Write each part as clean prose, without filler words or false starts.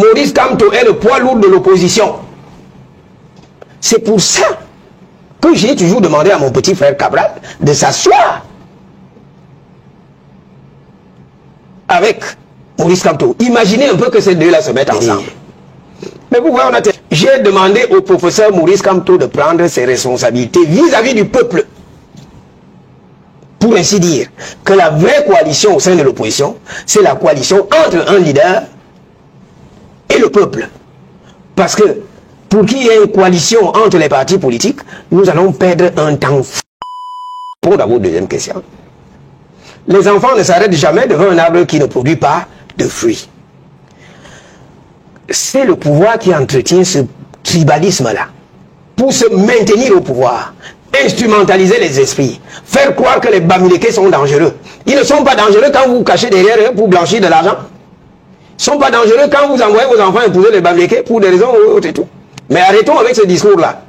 Maurice Kamto est le poids lourd de l'opposition. C'est pour ça que j'ai toujours demandé à mon petit frère Cabral de s'asseoir avec Maurice Kamto. Imaginez un peu que ces deux-là se mettent ensemble. Mais vous voyez, j'ai demandé au professeur Maurice Kamto de prendre ses responsabilités vis-à-vis du peuple. Pour ainsi dire, que la vraie coalition au sein de l'opposition, c'est la coalition entre un leader et le peuple. Parce que pour qu'il y ait une coalition entre les partis politiques, nous allons perdre un temps fou. Pour la deuxième question. Les enfants ne s'arrêtent jamais devant un arbre qui ne produit pas de fruits. C'est le pouvoir qui entretient ce tribalisme-là. Pour se maintenir au pouvoir, instrumentaliser les esprits, faire croire que les Bamileke sont dangereux. Ils ne sont pas dangereux quand vous vous cachez derrière eux pour blanchir de l'argent. Ils ne sont pas dangereux quand vous envoyez vos enfants épouser les Bamileke pour des raisons autres et tout. Mais arrêtons avec ce discours-là.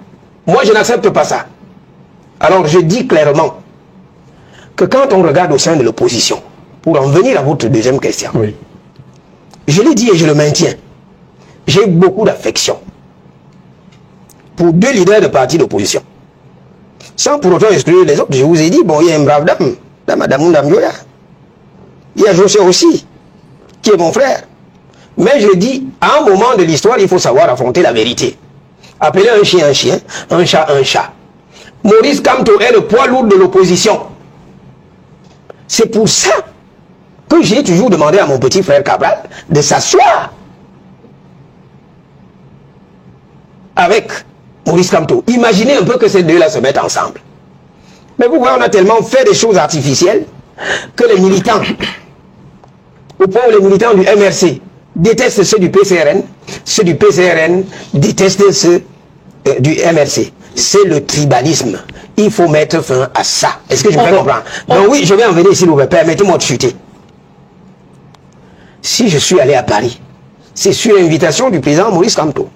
Moi, je n'accepte pas ça. Alors, je dis clairement que quand on regarde au sein de l'opposition, pour en venir à votre deuxième question, oui. Je l'ai dit et je le maintiens, j'ai beaucoup d'affection pour deux leaders de partis d'opposition. Sans pour autant exclure les autres, je vous ai dit, bon, il y a une brave dame, Madame Ndamjoya. Il y a José aussi, qui est mon frère. Mais je dis, à un moment de l'histoire, il faut savoir affronter la vérité. Appeler un chien, un chat, un chat. Maurice Kamto est le poids lourd de l'opposition. C'est pour ça que j'ai toujours demandé à mon petit frère Cabral de s'asseoir avec Maurice Kamto. Imaginez un peu que ces deux-là se mettent ensemble. Mais vous voyez, on a tellement fait des choses artificielles que les militants, au point où les militants du MRC détestent ceux du PCRN, ceux du PCRN détestent ceux du MRC. C'est le tribalisme. Il faut mettre fin à ça. Est-ce que je me fais comprendre? Donc oui, je vais en venir, s'il vous plaît. Permettez-moi de chuter. Si je suis allé à Paris, c'est sur l'invitation du président Maurice Kamto.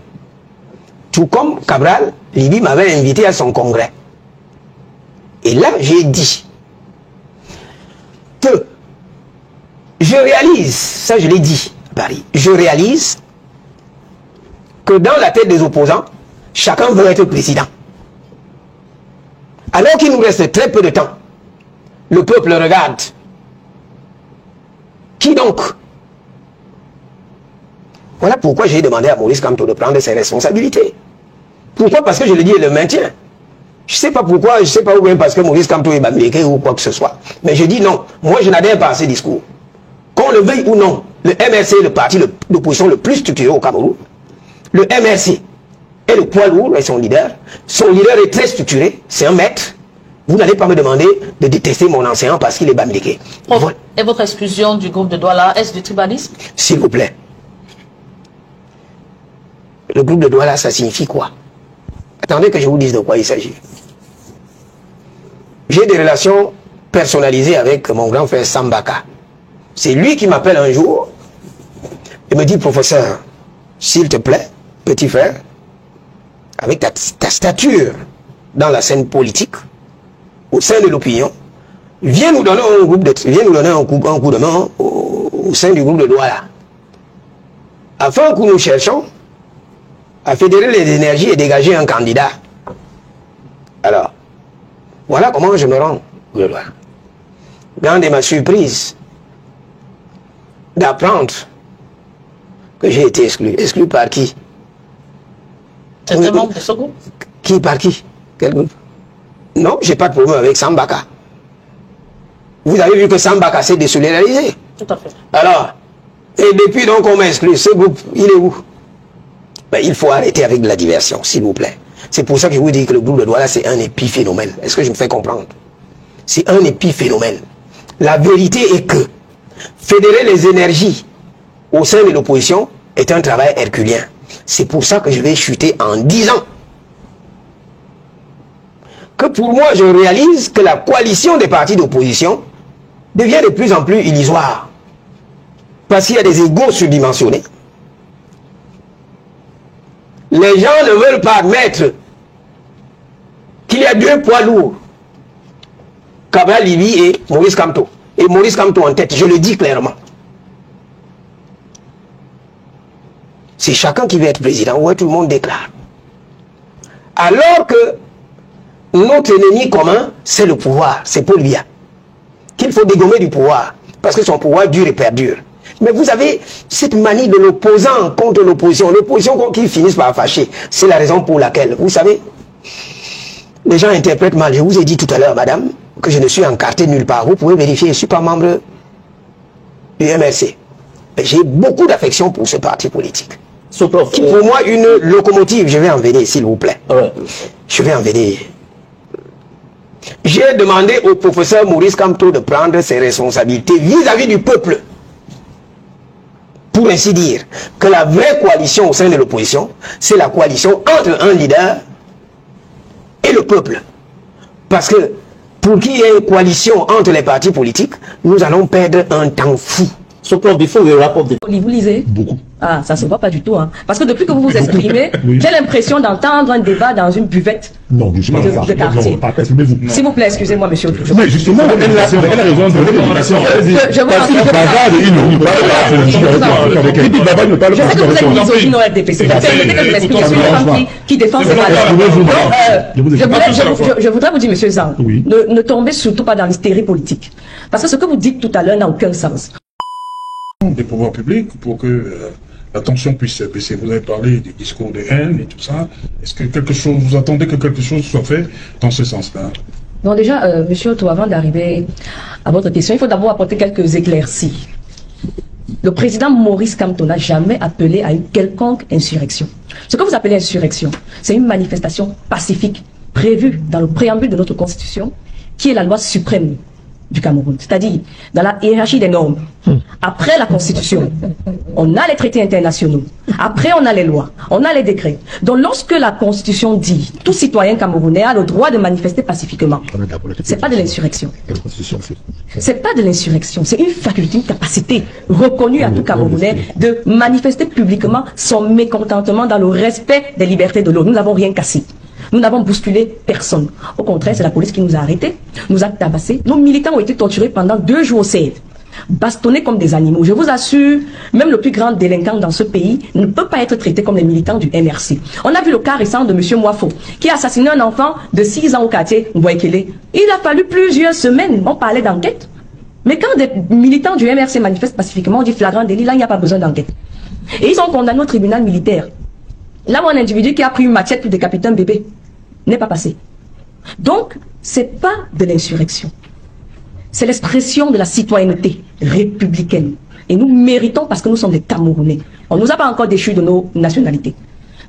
Tout comme Cabral, Libye m'avait invité à son congrès. Et là, j'ai dit que je réalise, ça je l'ai dit à Paris, je réalise que dans la tête des opposants, chacun veut être président. Alors qu'il nous reste très peu de temps, le peuple regarde. Qui donc? Voilà pourquoi j'ai demandé à Maurice Kamto de prendre ses responsabilités. Pourquoi? Parce que je le dis et le maintiens. Je ne sais pas pourquoi, je ne sais pas où bien parce que Maurice Kamto est Bamileke ou quoi que ce soit. Mais je dis non, moi je n'adhère pas à ces discours. Qu'on le veuille ou non, le MRC est le parti d'opposition le plus structuré au Cameroun. Le MRC est le poids lourd et son leader. Son leader est très structuré, c'est un maître. Vous n'allez pas me demander de détester mon enseignant parce qu'il est Bamileke. Et votre exclusion du groupe de Douala, est-ce du tribalisme? S'il vous plaît. Le groupe de Douala, ça signifie quoi? Attendez que je vous dise de quoi il s'agit. J'ai des relations personnalisées avec mon grand frère Sambaka. C'est lui qui m'appelle un jour et me dit, professeur, s'il te plaît, petit frère, avec ta stature dans la scène politique, au sein de l'opinion, viens nous donner un coup de main au sein du groupe de Douala. Afin que nous cherchions à fédérer les énergies et dégager un candidat. Alors, voilà comment je me rends au Douala. Grande est ma surprise d'apprendre que j'ai été exclu. Exclu par qui? C'est un membre de ce groupe? Qui par qui? Quel groupe? Non, j'ai pas de problème avec Sambaka. Vous avez vu que Sambaka s'est désolidarisé. Tout à fait. Alors, et depuis donc on m'exclut, ce groupe, il est où? Ben, il faut arrêter avec de la diversion, s'il vous plaît. C'est pour ça que je vous dis que le groupe de Douala, c'est un épiphénomène. Est-ce que je me fais comprendre? C'est un épiphénomène. La vérité est que fédérer les énergies au sein de l'opposition est un travail herculien. C'est pour ça que je vais chuter en disant que pour moi, je réalise que la coalition des partis d'opposition devient de plus en plus illusoire. Parce qu'il y a des égos surdimensionnés. Les gens ne veulent pas admettre qu'il y a deux poids lourds. Cabral Libye et Maurice Kamto. Et Maurice Kamto en tête, je le dis clairement. C'est chacun qui veut être président. Ouais, tout le monde déclare. Alors que notre ennemi commun, c'est le pouvoir, c'est Paul Biya, qu'il faut dégommer du pouvoir, parce que son pouvoir dure et perdure. Mais vous avez cette manie de l'opposant contre l'opposition qui finissent par fâcher. C'est la raison pour laquelle, vous savez, les gens interprètent mal. Je vous ai dit tout à l'heure, madame, que je ne suis encarté nulle part. Vous pouvez vérifier, je ne suis pas membre du MRC. J'ai beaucoup d'affection pour ce parti politique. Qui pour moi une locomotive. Je vais en venir, s'il vous plaît. Ouais. Je vais en venir. J'ai demandé au professeur Maurice Kamto de prendre ses responsabilités vis-à-vis du peuple. Pour ainsi dire que la vraie coalition au sein de l'opposition, c'est la coalition entre un leader et le peuple. Parce que pour qu'il y ait une coalition entre les partis politiques, nous allons perdre un temps fou. Vous lisez? Beaucoup. Ah, ça se voit pas du tout, hein. Parce que depuis que vous vous exprimez, oui, j'ai l'impression d'entendre un débat dans une buvette de quartier. S'il vous plaît, excusez-moi, monsieur. Mais justement, elle a raison de l'éducation. Je sais que vous êtes misogyne au RDPC. Permettez que je m'exprime. Je suis une femme qui défend ses valeurs. Je voudrais vous dire, monsieur Zang, ne tombez surtout pas dans l'hystérie politique. Parce que ce que vous dites tout à l'heure n'a aucun sens. Des pouvoirs publics pour que la tension puisse baisser. Vous avez parlé des discours de haine et tout ça. Est-ce que vous attendez que quelque chose soit fait dans ce sens-là? Bon, déjà, monsieur Otto, avant d'arriver à votre question, il faut d'abord apporter quelques éclaircies. Le président Maurice Kamto n'a jamais appelé à une quelconque insurrection. Ce que vous appelez insurrection, c'est une manifestation pacifique prévue dans le préambule de notre Constitution, qui est la loi suprême du Cameroun, c'est-à-dire dans la hiérarchie des normes. Après la Constitution, on a les traités internationaux, après on a les lois, on a les décrets. Donc lorsque la Constitution dit tout citoyen camerounais a le droit de manifester pacifiquement, c'est pas de l'insurrection. C'est pas de l'insurrection, c'est une faculté, une capacité reconnue à tout Camerounais de manifester publiquement son mécontentement dans le respect des libertés de l'autre. Nous n'avons rien cassé. Nous n'avons bousculé personne. Au contraire, c'est la police qui nous a arrêtés, nous a tabassés. Nos militants ont été torturés pendant 2 jours au CED, bastonnés comme des animaux. Je vous assure, même le plus grand délinquant dans ce pays ne peut pas être traité comme les militants du MRC. On a vu le cas récent de M. Mwafo, qui a assassiné un enfant de 6 ans au quartier Mbouekele. Il a fallu plusieurs semaines, on parlait d'enquête. Mais quand des militants du MRC manifestent pacifiquement, on dit flagrant délit, là il n'y a pas besoin d'enquête. Et ils ont condamné au tribunal militaire. Là où un individu qui a pris une machette pour décapiter un bébé n'est pas passé. Donc, c'est pas de l'insurrection. C'est l'expression de la citoyenneté républicaine. Et nous méritons parce que nous sommes des Camerounais. On ne nous a pas encore déchus de nos nationalités.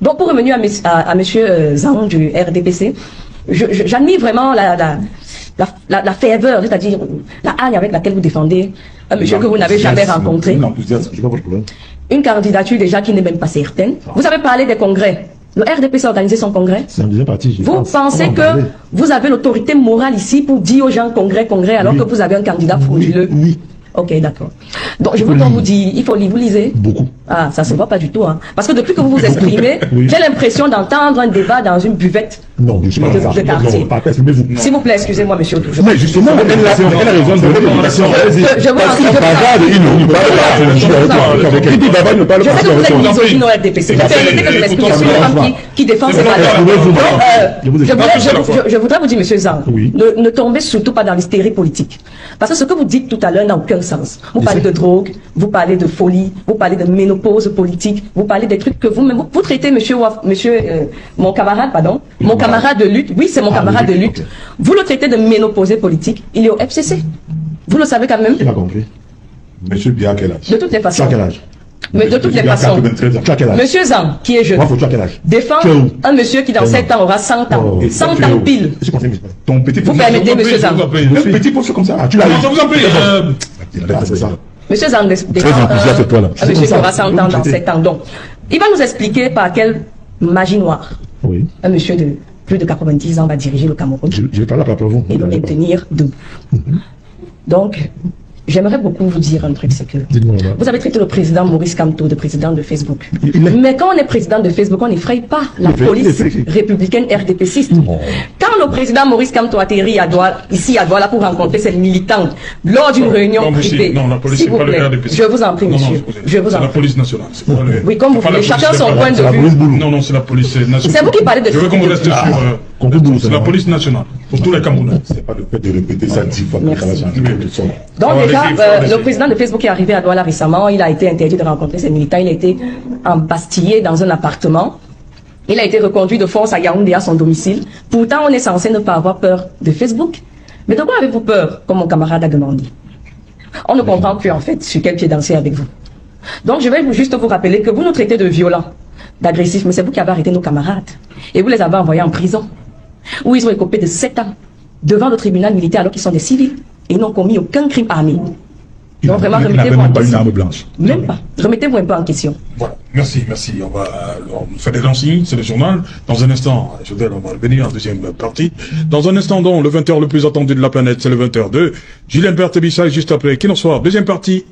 Donc, pour revenir à monsieur Zang du RDPC, j'admire vraiment la ferveur, c'est-à-dire la haine avec laquelle vous défendez un monsieur que vous n'avez jamais rencontré. Non, je sais pas votre problème. Une candidature déjà qui n'est même pas certaine. Vous avez parlé des congrès. Le RDPC a organisé son congrès. C'est un deuxième parti. Vous pensez que vous avez l'autorité morale ici pour dire aux gens congrès, alors que vous avez un candidat frauduleux? Oui. Ok, d'accord. Donc, je voudrais vous dire, il faut lire, vous lisez? Beaucoup. Ah, ça se voit pas du tout, hein. Parce que depuis que vous vous exprimez, j'ai l'impression d'entendre un débat dans une buvette de quartier. S'il vous plaît, excusez-moi, monsieur. Mais justement, elle a raison de l'éducation. Je sais que vous êtes misogyne au RDPC. Permettez que je m'exprime. Je suis une femme qui défend ses valeurs. Je voudrais vous dire, monsieur Zang, ne tombez surtout pas dans l'hystérie politique. Parce que ce que vous dites tout à l'heure n'a aucun sens. Vous parlez de drogue, vous parlez de folie, vous parlez de ménopause politique, vous parlez des trucs que vous-même, vous traitez mon camarade de lutte, oui c'est mon camarade de lutte, vous le traitez de ménopausé politique, il est au FCC. Vous le savez quand même. Il a compris. Monsieur Biya, quel âge? De toutes les façons. Quel âge? Mais de toutes les façons. Monsieur Zang, qui est jeune, défend un monsieur qui dans 7 ans aura 100 ans. 100 ans pile. Vous permettez, monsieur Zang? Un petit poste comme ça. Tu l'as eu. Monsieur Zang défend un monsieur qui aura 100 ans dans 7 ans. Donc, il va nous expliquer par quelle magie noire un monsieur de plus de 90 ans va diriger le Cameroun. Je vais parler après vous. Et le maintenir debout. Donc, j'aimerais beaucoup vous dire un truc, c'est que vous avez traité le président Maurice Kamto de président de Facebook. Mais quand on est président de Facebook, on n'effraie pas la police républicaine RDPCiste. Quand le président Maurice Kamto atterrit ici à Douala pour rencontrer ses militants lors d'une réunion privée. Non, la police, c'est pas le cas des Je vous en prie, monsieur. C'est la police nationale. Oui, comme vous voulez. Chacun son point de vue. Non, c'est la police nationale. C'est vous qui parlez de... Je veux qu'on vous reste sur... C'est la police nationale, pour tous les Camerounais. C'est pas le fait de répéter ça 10 fois. Donc déjà, le président de Facebook est arrivé à Douala récemment. Il a été interdit de rencontrer ses militants. Il a été embastillé dans un appartement. Il a été reconduit de force à Yaoundé à son domicile. Pourtant, on est censé ne pas avoir peur de Facebook. Mais de quoi avez-vous peur, comme mon camarade a demandé? On ne comprend plus en fait sur quel pied danser avec vous. Donc je vais juste vous rappeler que vous nous traitez de violents, d'agressifs, mais c'est vous qui avez arrêté nos camarades. Et vous les avez envoyés en prison, où ils ont écopé de 7 ans, devant le tribunal militaire alors qu'ils sont des civils et n'ont commis aucun crime armé. Donc vraiment, remettez-vous en question. Même pas. Remettez-vous un peu en question. Voilà. Merci. On va faire des grands signes, c'est le journal. Dans un instant, on va revenir en deuxième partie. Dans un instant, donc, le 20h le plus attendu de la planète, c'est le 20h2. Julien Berthe Bissay, juste après. Qui en soit. Deuxième partie.